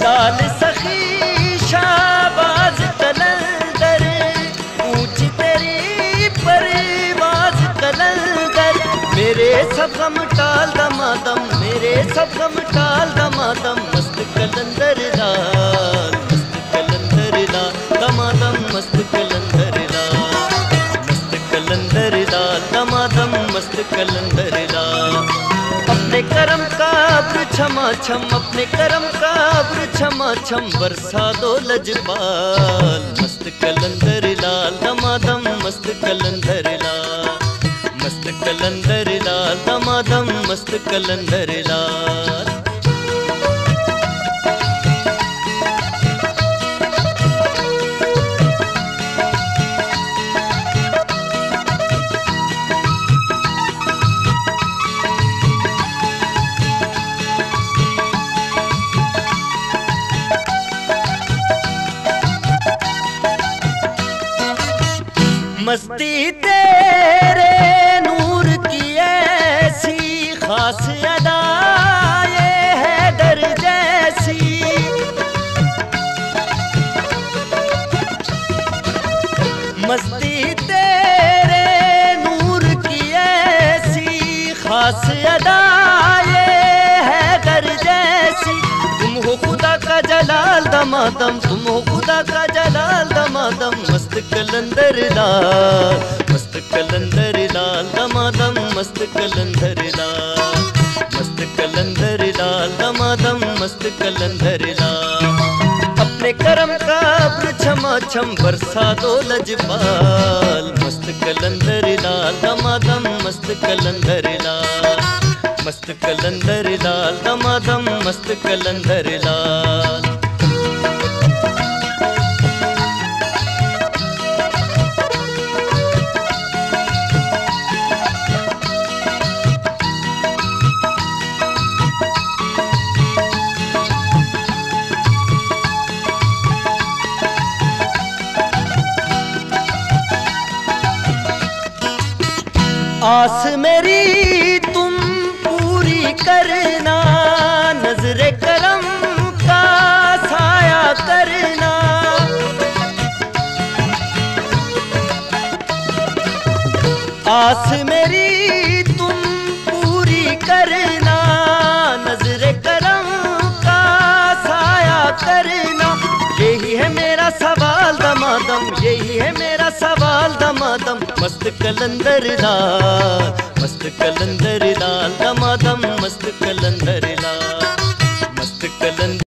लाल सखी शाहबाज कलंदर, ऊंची तेरी परवाज कलंदर। मेरे सब गम टाल दमादम, मेरे सब गम टाल दमादम, मस्त कलंदर लाल, मस्त कलंदर लाल दमादम, मस्त कलंदर लाल, मस्त कलंदर लाल दमादम, मस्त कलंदर लाल। अपने करम का अब्र छमा छम, अपने करम का अब्र छमा छम, बरसा दो लजपाल, मस्त कलंदर लाल दमादम, मस्त कलंदर लाल, मस्त कलंदर लाल दमादम, मस्त कलंदर लाल। मस्ती तेरे नूर की ऐसी खास अदा, ये है दर जैसी। मस्ती तेरे नूर की ऐसी खास अदा, ये है दर जैसी। तुम हो खुदा का जलाल दमादम, तुम हो खुदा का जलाल दमादम, मस्त कलंदर लाल, मस्त कलंदर लाल दमादम, मस्त कलंदर लाल, मस्त कलंदर लाल दमादम, मस्त कलंदर लाल। अपने करम का अब्र छमा छम, बरसा दो लजपाल, मस्त कलंदर लाल दमादम, मस्त कलंदर लाल, मस्त कलंदर लाल दमादम, मस्त कलंदर लाल। आस मेरी तुम पूरी करना, नजरे करम का साया करना। आस मेरी तुम पूरी करना, नजरे करम का साया करना। यही है मेरा सवाल दमादम, यही है मेरा सवाल दमादम, मस्त कलंदर लाल, मस्त कलंदर लाल दमादम, मस्त कलंदर लाल, मस्त कलंदर